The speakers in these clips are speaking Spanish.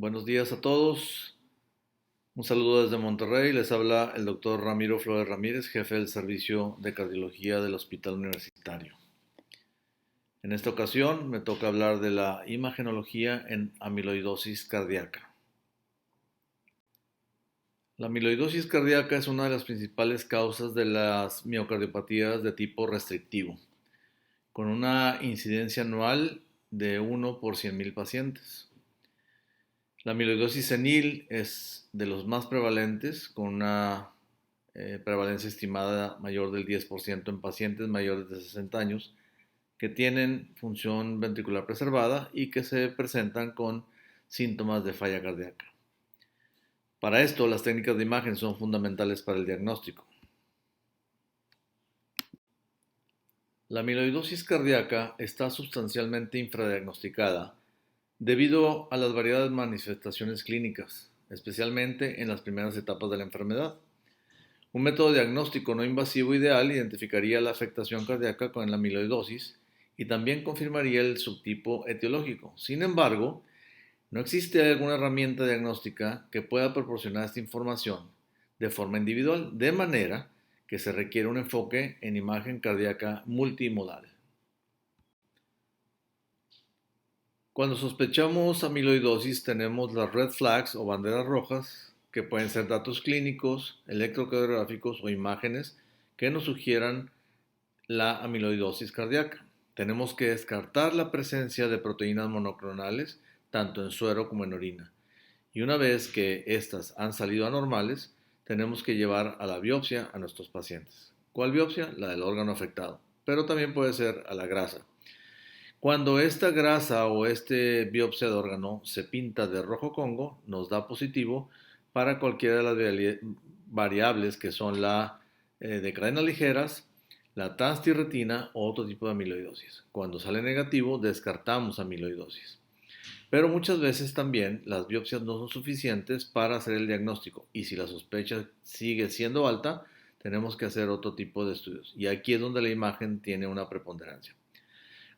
Buenos días a todos. Un saludo desde Monterrey. Les habla el doctor Ramiro Flores Ramírez, jefe del servicio de cardiología del Hospital Universitario. En esta ocasión me toca hablar de la imagenología en amiloidosis cardíaca. La amiloidosis cardíaca es una de las principales causas de las miocardiopatías de tipo restrictivo, con una incidencia anual de 1 por 100,000 pacientes. La amiloidosis senil es de los más prevalentes, con una prevalencia estimada mayor del 10% en pacientes mayores de 60 años que tienen función ventricular preservada y que se presentan con síntomas de falla cardíaca. Para esto, las técnicas de imagen son fundamentales para el diagnóstico. La amiloidosis cardíaca está sustancialmente infradiagnosticada debido a las variadas manifestaciones clínicas, especialmente en las primeras etapas de la enfermedad. Un método diagnóstico no invasivo ideal identificaría la afectación cardíaca con la amiloidosis y también confirmaría el subtipo etiológico. Sin embargo, no existe alguna herramienta diagnóstica que pueda proporcionar esta información de forma individual, de manera que se requiere un enfoque en imagen cardíaca multimodal. Cuando sospechamos amiloidosis tenemos las red flags o banderas rojas, que pueden ser datos clínicos, electrocardiográficos o imágenes que nos sugieran la amiloidosis cardíaca. Tenemos que descartar la presencia de proteínas monoclonales, tanto en suero como en orina. Y una vez que estas han salido anormales, tenemos que llevar a la biopsia a nuestros pacientes. ¿Cuál biopsia? La del órgano afectado, pero también puede ser a la grasa. Cuando esta grasa o este biopsia de órgano se pinta de rojo congo, nos da positivo para cualquiera de las variables que son la de cadenas ligeras, la transtirretina o otro tipo de amiloidosis. Cuando sale negativo, descartamos amiloidosis. Pero muchas veces también las biopsias no son suficientes para hacer el diagnóstico y si la sospecha sigue siendo alta, tenemos que hacer otro tipo de estudios. Y aquí es donde la imagen tiene una preponderancia.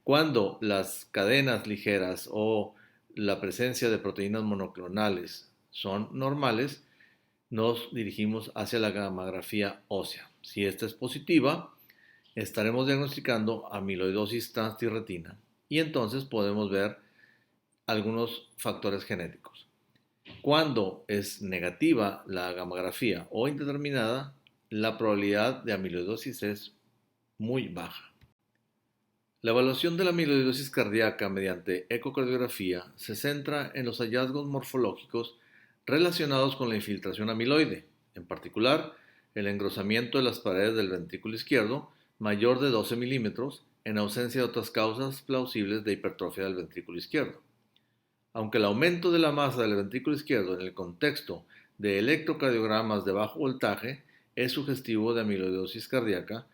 Cuando las cadenas ligeras o la presencia de proteínas monoclonales son normales, nos dirigimos hacia la gammagrafía ósea. Si esta es positiva, estaremos diagnosticando amiloidosis transtirretina y entonces podemos ver algunos factores genéticos. Cuando es negativa la gammagrafía o indeterminada, la probabilidad de amiloidosis es muy baja. La evaluación de la amiloidosis cardíaca mediante ecocardiografía se centra en los hallazgos morfológicos relacionados con la infiltración amiloide, en particular el engrosamiento de las paredes del ventrículo izquierdo mayor de 12 milímetros en ausencia de otras causas plausibles de hipertrofia del ventrículo izquierdo. Aunque el aumento de la masa del ventrículo izquierdo en el contexto de electrocardiogramas de bajo voltaje es sugestivo de amiloidosis cardíaca,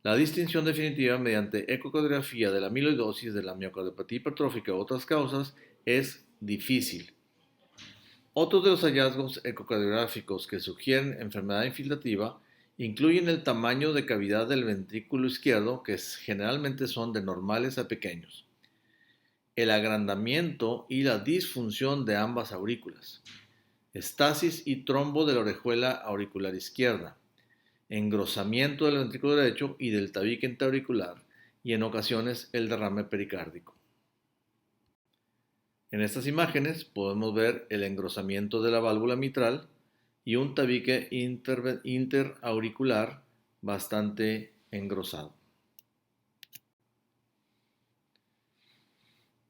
la distinción definitiva mediante ecocardiografía de la amiloidosis, de la miocardiopatía hipertrófica u otras causas es difícil. Otros de los hallazgos ecocardiográficos que sugieren enfermedad infiltrativa incluyen el tamaño de cavidad del ventrículo izquierdo, que generalmente son de normales a pequeños, el agrandamiento y la disfunción de ambas aurículas, estasis y trombo de la orejuela auricular izquierda, engrosamiento del ventrículo derecho y del tabique interauricular y en ocasiones el derrame pericárdico. En estas imágenes podemos ver el engrosamiento de la válvula mitral y un tabique interauricular bastante engrosado.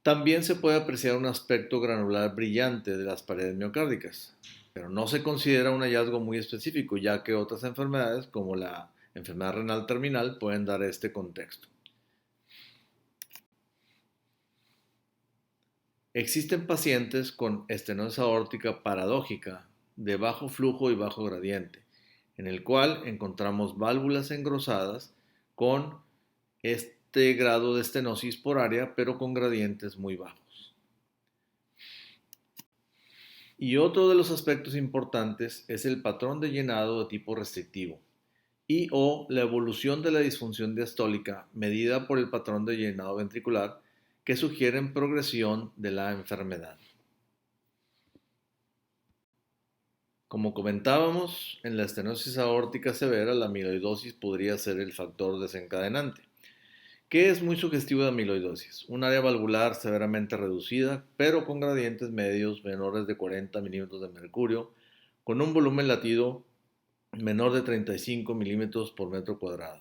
También se puede apreciar un aspecto granular brillante de las paredes miocárdicas, pero no se considera un hallazgo muy específico, ya que otras enfermedades, como la enfermedad renal terminal, pueden dar este contexto. Existen pacientes con estenosis aórtica paradójica de bajo flujo y bajo gradiente, en el cual encontramos válvulas engrosadas con este grado de estenosis por área, pero con gradientes muy bajos. Y otro de los aspectos importantes es el patrón de llenado de tipo restrictivo y o la evolución de la disfunción diastólica medida por el patrón de llenado ventricular que sugieren progresión de la enfermedad. Como comentábamos, en la estenosis aórtica severa la amiloidosis podría ser el factor desencadenante, que es muy sugestivo de amiloidosis, un área valvular severamente reducida, pero con gradientes medios menores de 40 milímetros de mercurio, con un volumen latido menor de 35 milímetros por metro cuadrado.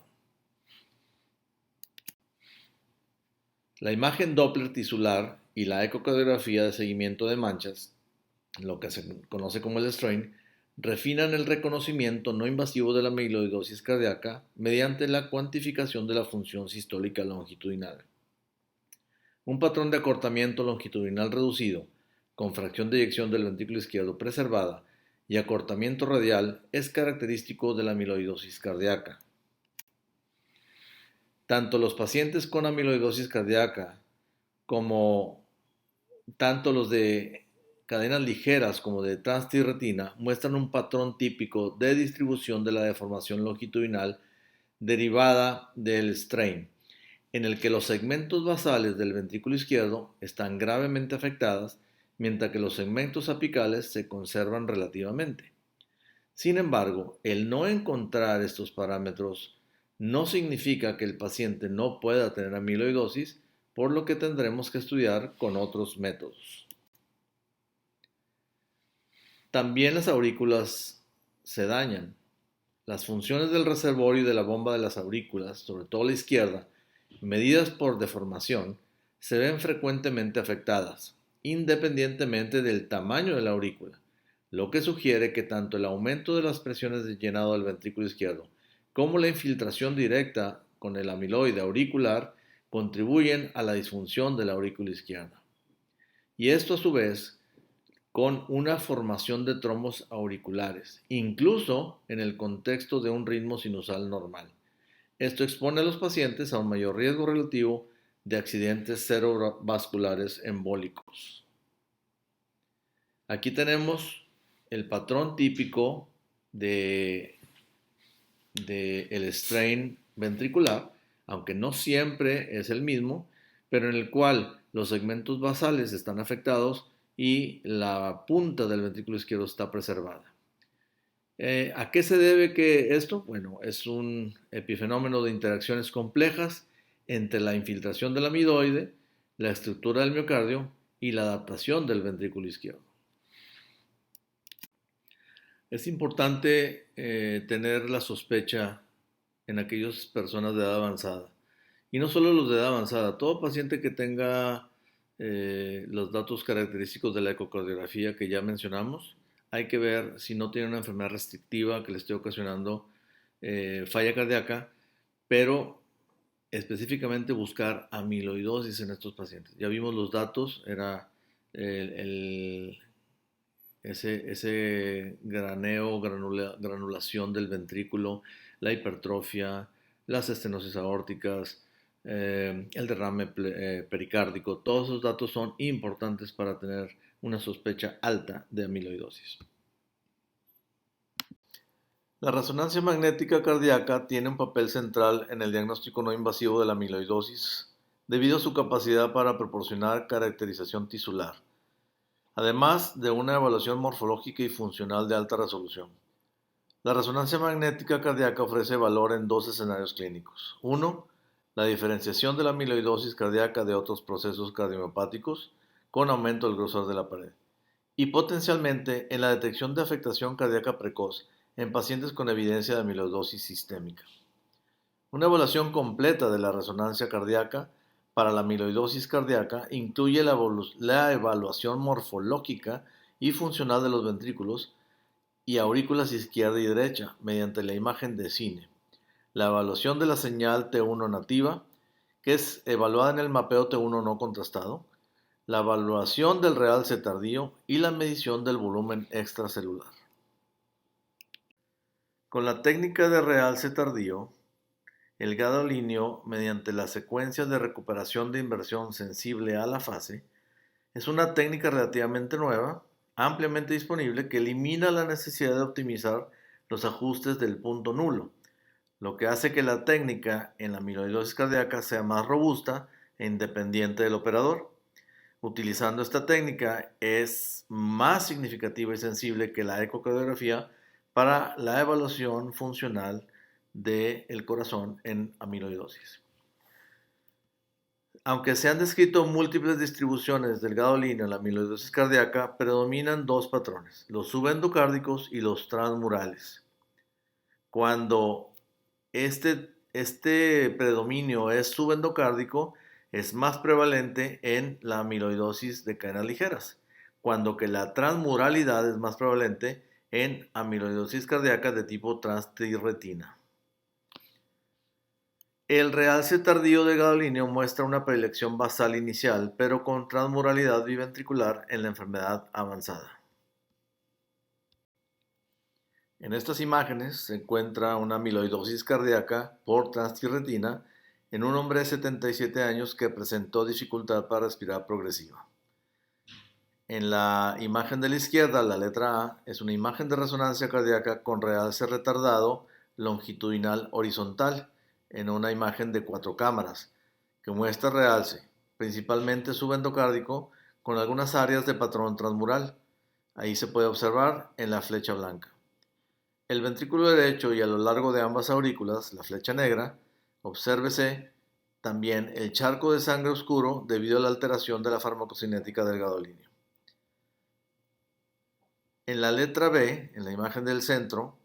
La imagen Doppler tisular y la ecocardiografía de seguimiento de manchas, lo que se conoce como el strain, refinan el reconocimiento no invasivo de la amiloidosis cardíaca mediante la cuantificación de la función sistólica longitudinal. Un patrón de acortamiento longitudinal reducido, con fracción de eyección del ventrículo izquierdo preservada y acortamiento radial es característico de la amiloidosis cardíaca. Tanto los pacientes con amiloidosis cardíaca como tanto los de cadenas ligeras como de transtirretina muestran un patrón típico de distribución de la deformación longitudinal derivada del strain, en el que los segmentos basales del ventrículo izquierdo están gravemente afectadas, mientras que los segmentos apicales se conservan relativamente. Sin embargo, el no encontrar estos parámetros no significa que el paciente no pueda tener amiloidosis, por lo que tendremos que estudiar con otros métodos. También las aurículas se dañan. Las funciones del reservorio y de la bomba de las aurículas, sobre todo la izquierda, medidas por deformación, se ven frecuentemente afectadas, independientemente del tamaño de la aurícula, lo que sugiere que tanto el aumento de las presiones de llenado del ventrículo izquierdo como la infiltración directa con el amiloide auricular contribuyen a la disfunción de la aurícula izquierda. Y esto a su vez con una formación de trombos auriculares, incluso en el contexto de un ritmo sinusal normal. Esto expone a los pacientes a un mayor riesgo relativo de accidentes cerebrovasculares embólicos. Aquí tenemos el patrón típico de el strain ventricular, aunque no siempre es el mismo, pero en el cual los segmentos basales están afectados y la punta del ventrículo izquierdo está preservada. ¿A qué se debe que esto? Bueno, es un epifenómeno de interacciones complejas entre la infiltración del amiloide, la estructura del miocardio y la adaptación del ventrículo izquierdo. Es importante tener la sospecha en aquellas personas de edad avanzada. Y no solo los de edad avanzada, todo paciente que tenga los datos característicos de la ecocardiografía que ya mencionamos, hay que ver si no tiene una enfermedad restrictiva que le esté ocasionando falla cardíaca, pero específicamente buscar amiloidosis en estos pacientes. Ya vimos los datos, era el, ese graneo, granulación del ventrículo, la hipertrofia, las estenosis aórticas, el derrame pericárdico, todos esos datos son importantes para tener una sospecha alta de amiloidosis. La resonancia magnética cardíaca tiene un papel central en el diagnóstico no invasivo de la amiloidosis debido a su capacidad para proporcionar caracterización tisular, además de una evaluación morfológica y funcional de alta resolución. La resonancia magnética cardíaca ofrece valor en dos escenarios clínicos. Uno, la diferenciación de la amiloidosis cardíaca de otros procesos cardiomiopáticos con aumento del grosor de la pared. Y potencialmente en la detección de afectación cardíaca precoz en pacientes con evidencia de amiloidosis sistémica. Una evaluación completa de la resonancia cardíaca para la amiloidosis cardíaca incluye la evaluación morfológica y funcional de los ventrículos y aurículas izquierda y derecha mediante la imagen de cine, la evaluación de la señal T1 nativa, que es evaluada en el mapeo T1 no contrastado, la evaluación del realce tardío y la medición del volumen extracelular. Con la técnica de realce tardío, el gadolínio, mediante la secuencia de recuperación de inversión sensible a la fase, es una técnica relativamente nueva, ampliamente disponible, que elimina la necesidad de optimizar los ajustes del punto nulo, lo que hace que la técnica en la amiloidosis cardíaca sea más robusta e independiente del operador. utilizando esta técnica es más significativa y sensible que la ecocardiografía para la evaluación funcional del corazón en amiloidosis. Aunque se han descrito múltiples distribuciones del gadolíneo en la amiloidosis cardíaca, predominan dos patrones, los subendocárdicos y los transmurales. Cuando este predominio es subendocárdico, es más prevalente en la amiloidosis de cadenas ligeras, cuando que la transmuralidad es más prevalente en amiloidosis cardíaca de tipo transtrirretina. El realce tardío de gadolíneo muestra una predilección basal inicial, pero con transmuralidad biventricular en la enfermedad avanzada. En estas imágenes se encuentra una amiloidosis cardíaca por transtrirretina en un hombre de 77 años que presentó dificultad para respirar progresiva. En la imagen de la izquierda, la letra A, es una imagen de resonancia cardíaca con realce retardado longitudinal horizontal en una imagen de 4 cámaras que muestra realce, principalmente subendocárdico, con algunas áreas de patrón transmural. Ahí se puede observar en la flecha blanca. El ventrículo derecho y a lo largo de ambas aurículas, la flecha negra, obsérvese también el charco de sangre oscuro debido a la alteración de la farmacocinética del gadolíneo. En la letra B, en la imagen del centro,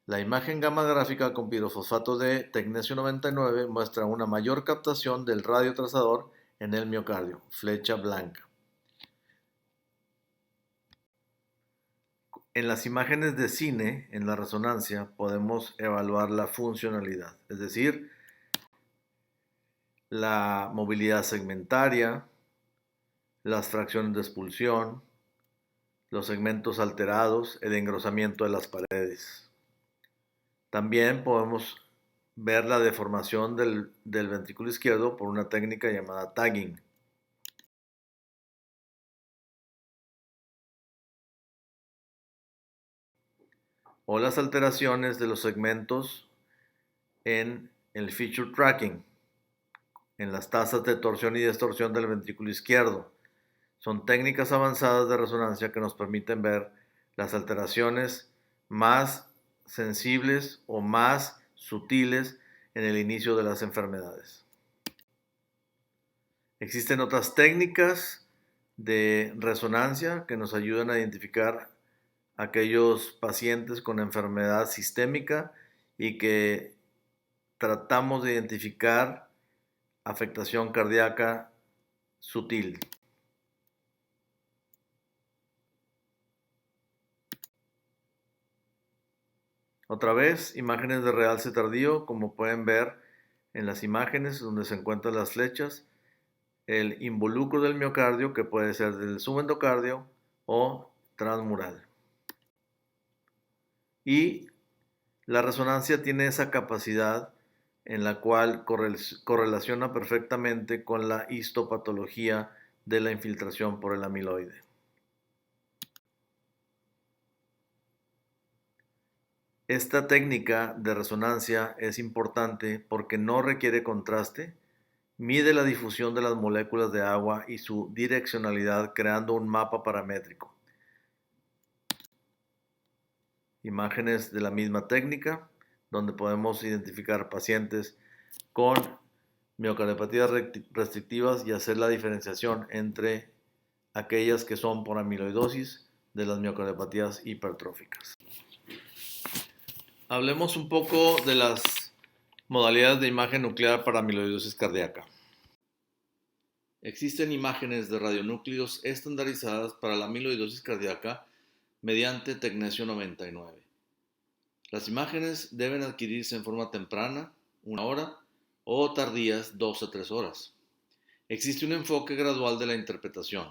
la imagen gamma gráfica con pirofosfato de tecnesio 99 muestra una mayor captación del radiotrazador en el miocardio, flecha blanca. En las imágenes de cine, en la resonancia, podemos evaluar la funcionalidad, es decir, la movilidad segmentaria, las fracciones de expulsión, los segmentos alterados, el engrosamiento de las paredes. También podemos ver la deformación del ventrículo izquierdo por una técnica llamada tagging. O las alteraciones de los segmentos en el feature tracking, en las tasas de torsión y distorsión del ventrículo izquierdo. Son técnicas avanzadas de resonancia que nos permiten ver las alteraciones más sensibles o más sutiles en el inicio de las enfermedades. Existen otras técnicas de resonancia que nos ayudan a identificar aquellos pacientes con enfermedad sistémica y que tratamos de identificar afectación cardíaca sutil. Otra vez, imágenes de realce tardío, como pueden ver en las imágenes donde se encuentran las flechas, el involucro del miocardio, que puede ser del subendocardio o transmural. Y la resonancia tiene esa capacidad en la cual correlaciona perfectamente con la histopatología de la infiltración por el amiloide. Esta técnica de resonancia es importante porque no requiere contraste, mide la difusión de las moléculas de agua y su direccionalidad creando un mapa paramétrico. Imágenes de la misma técnica donde podemos identificar pacientes con miocardiopatías restrictivas y hacer la diferenciación entre aquellas que son por amiloidosis de las miocardiopatías hipertróficas. Hablemos un poco de las modalidades de imagen nuclear para amiloidosis cardíaca. Existen imágenes de radionúclidos estandarizadas para la amiloidosis cardíaca mediante tecnesio 99. Las imágenes deben adquirirse en forma temprana, 1 hora, o tardías, 2 a 3 horas. Existe un enfoque gradual de la interpretación.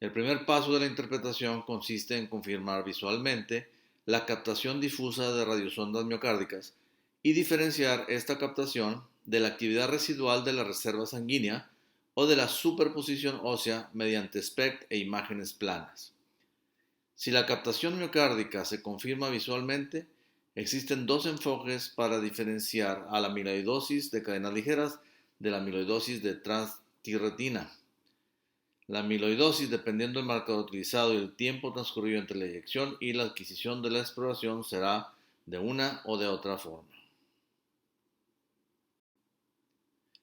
El primer paso de la interpretación consiste en confirmar visualmente la captación difusa de radiosondas miocárdicas y diferenciar esta captación de la actividad residual de la reserva sanguínea o de la superposición ósea mediante SPECT e imágenes planas. Si la captación miocárdica se confirma visualmente, existen dos enfoques para diferenciar a la amiloidosis de cadenas ligeras de la amiloidosis de transtrirretina. La amiloidosis, dependiendo del marcador utilizado y el tiempo transcurrido entre la eyección y la adquisición de la exploración, será de una o de otra forma.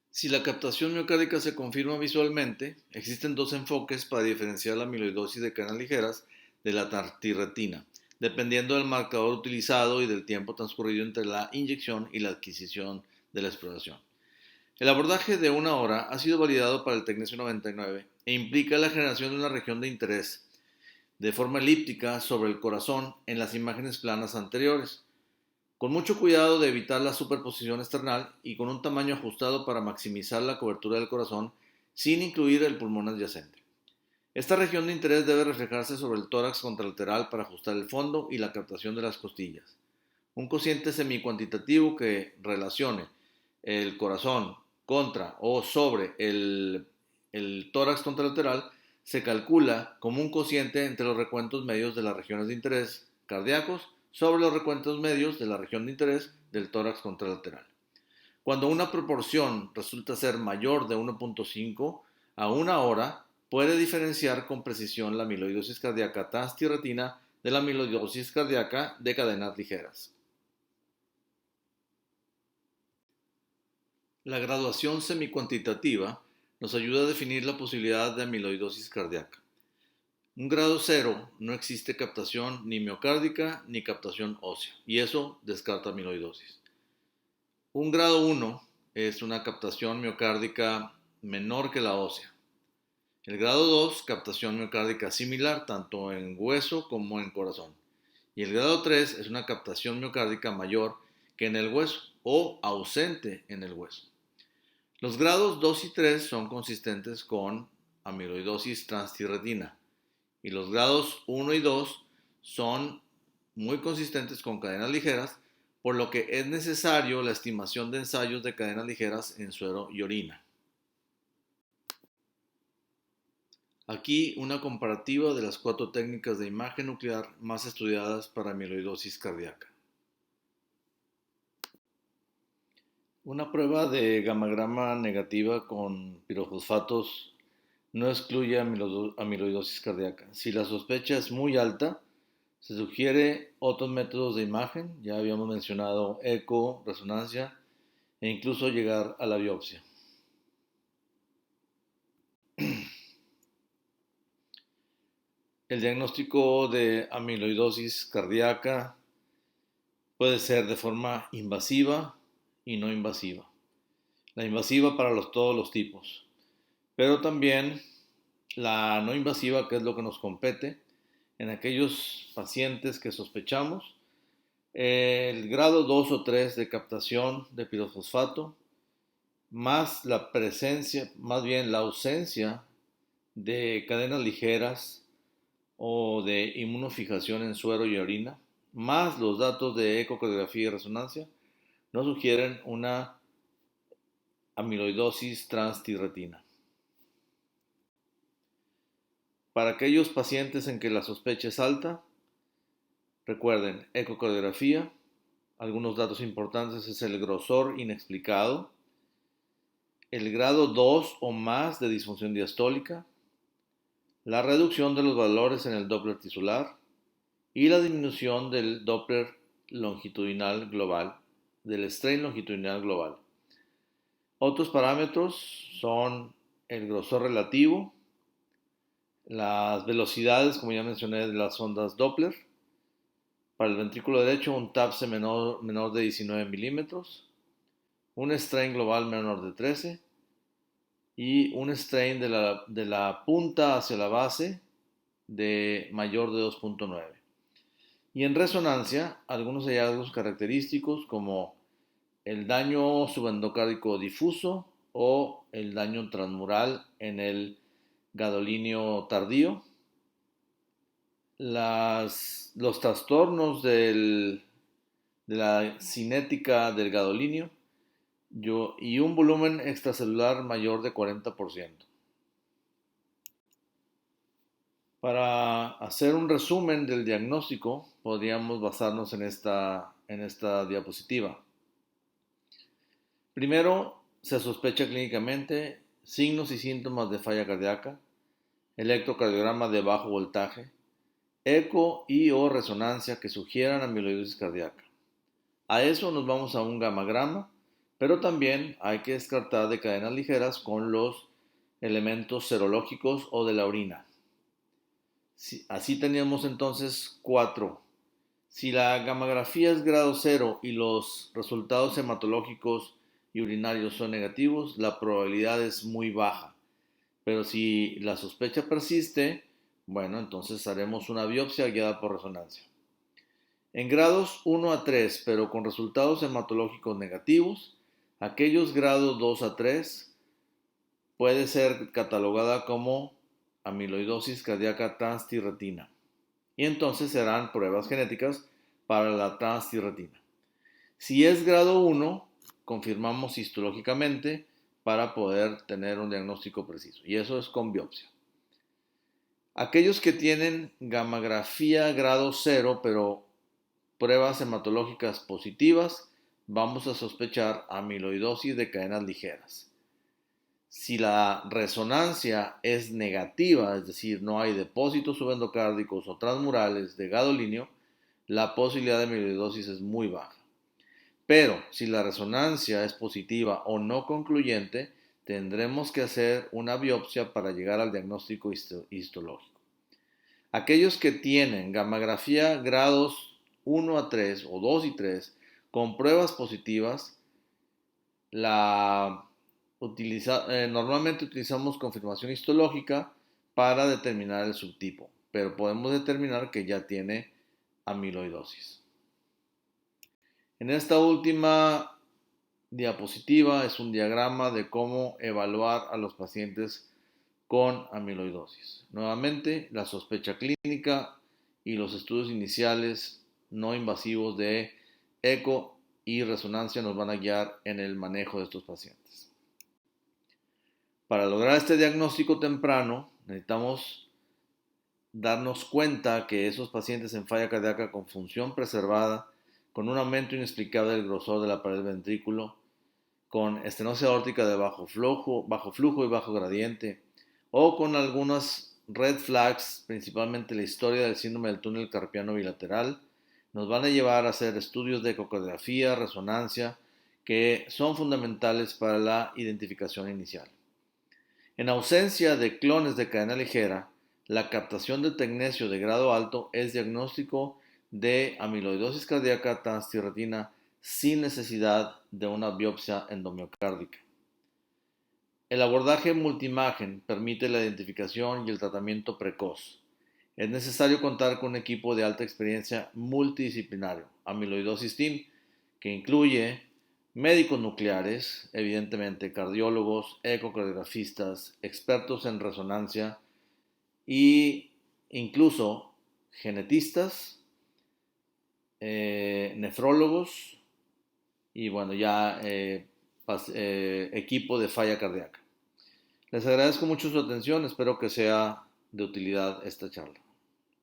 Si la captación miocárdica se confirma visualmente, existen dos enfoques para diferenciar la amiloidosis de cadenas ligeras de la tartirretina, dependiendo del marcador utilizado y del tiempo transcurrido entre la inyección y la adquisición de la exploración. El abordaje de una hora ha sido validado para el Tecnesio 99 e implica la generación de una región de interés de forma elíptica sobre el corazón en las imágenes planas anteriores, con mucho cuidado de evitar la superposición external y con un tamaño ajustado para maximizar la cobertura del corazón sin incluir el pulmón adyacente. Esta región de interés debe reflejarse sobre el tórax contralateral para ajustar el fondo y la captación de las costillas. Un cociente semicuantitativo que relacione el corazón contra o sobre el tórax contralateral se calcula como un cociente entre los recuentos medios de las regiones de interés cardíacos sobre los recuentos medios de la región de interés del tórax contralateral. Cuando una proporción resulta ser mayor de 1.5 a una hora, puede diferenciar con precisión la amiloidosis cardíaca transtirretina de la amiloidosis cardíaca de cadenas ligeras. La graduación semicuantitativa nos ayuda a definir la posibilidad de amiloidosis cardíaca. Un grado 0 no existe captación ni miocárdica ni captación ósea, y eso descarta amiloidosis. Un grado 1 es una captación miocárdica menor que la ósea. El grado 2, captación miocárdica similar tanto en hueso como en corazón. Y el grado 3 es una captación miocárdica mayor que en el hueso o ausente en el hueso. Los grados 2 y 3 son consistentes con amiloidosis transtirretina y los grados 1 y 2 son muy consistentes con cadenas ligeras, por lo que es necesario la estimación de ensayos de cadenas ligeras en suero y orina. Aquí una comparativa de las 4 técnicas de imagen nuclear más estudiadas para amiloidosis cardíaca. Una prueba de gamagrama negativa con pirofosfatos no excluye amiloidosis cardíaca. Si la sospecha es muy alta, se sugiere otros métodos de imagen, ya habíamos mencionado eco, resonancia e incluso llegar a la biopsia. El diagnóstico de amiloidosis cardíaca puede ser de forma invasiva y no invasiva. La invasiva para todos los tipos, pero también la no invasiva, que es lo que nos compete, en aquellos pacientes que sospechamos el grado 2 o 3 de captación de pirofosfato, más la presencia, más bien la ausencia de cadenas ligeras o de inmunofijación en suero y orina, más los datos de ecocardiografía y resonancia, nos sugieren una amiloidosis transtirretina. Para aquellos pacientes en que la sospecha es alta, recuerden, ecocardiografía, algunos datos importantes es el grosor inexplicado, el grado 2 o más de disfunción diastólica, la reducción de los valores en el Doppler tisular y la disminución del Doppler longitudinal global, del strain longitudinal global. Otros parámetros son el grosor relativo, las velocidades, como ya mencioné, de las ondas Doppler. Para el ventrículo derecho, un TAPSE menor de 19 milímetros, un strain global menor de 13 y un strain de la punta hacia la base de mayor de 2.9. Y en resonancia, algunos hallazgos característicos como el daño subendocárdico difuso o el daño transmural en el gadolinio tardío, los trastornos de la cinética del gadolinio y un volumen extracelular mayor de 40%. Para hacer un resumen del diagnóstico, podríamos basarnos en esta diapositiva. Primero, se sospecha clínicamente signos y síntomas de falla cardíaca, electrocardiograma de bajo voltaje, eco y o resonancia que sugieran amiloidosis cardíaca. A eso nos vamos a un gamagrama, pero también hay que descartar de cadenas ligeras con los elementos serológicos o de la orina. Así teníamos entonces 4. Si la gamografía es grado 0 y los resultados hematológicos y urinarios son negativos, la probabilidad es muy baja. Pero si la sospecha persiste, bueno, entonces haremos una biopsia guiada por resonancia. En grados 1 a 3, pero con resultados hematológicos negativos, aquellos grados 2 a 3 puede ser catalogada como amiloidosis cardíaca transtirretina. Y entonces serán pruebas genéticas para la transtirretina. Si es grado 1, confirmamos histológicamente para poder tener un diagnóstico preciso. Y eso es con biopsia. Aquellos que tienen gamografía grado 0, pero pruebas hematológicas positivas, vamos a sospechar amiloidosis de cadenas ligeras. Si la resonancia es negativa, es decir, no hay depósitos subendocárdicos o transmurales de gadolinio, la posibilidad de amiloidosis es muy baja. Pero si la resonancia es positiva o no concluyente, tendremos que hacer una biopsia para llegar al diagnóstico histológico. Aquellos que tienen gamografía grados 1 a 3 o 2 y 3 con pruebas positivas, normalmente utilizamos confirmación histológica para determinar el subtipo, pero podemos determinar que ya tiene amiloidosis. En esta última diapositiva es un diagrama de cómo evaluar a los pacientes con amiloidosis. Nuevamente, la sospecha clínica y los estudios iniciales no invasivos de eco y resonancia nos van a guiar en el manejo de estos pacientes. Para lograr este diagnóstico temprano, necesitamos darnos cuenta que esos pacientes en falla cardíaca con función preservada, con un aumento inexplicable del grosor de la pared del ventrículo, con estenosis aórtica de bajo flujo y bajo gradiente, o con algunas red flags, principalmente la historia del síndrome del túnel carpiano bilateral, nos van a llevar a hacer estudios de ecocardiografía, resonancia, que son fundamentales para la identificación inicial. En ausencia de clones de cadena ligera, la captación de tecnecio de grado alto es diagnóstico de amiloidosis cardíaca transtirretina sin necesidad de una biopsia endomiocárdica. El abordaje multiimagen permite la identificación y el tratamiento precoz. Es necesario contar con un equipo de alta experiencia multidisciplinario, Amiloidosis Team, que incluye médicos nucleares, evidentemente cardiólogos, ecocardiografistas, expertos en resonancia e incluso genetistas, nefrólogos y bueno, ya equipo de falla cardíaca. Les agradezco mucho su atención, espero que sea de utilidad esta charla.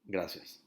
Gracias.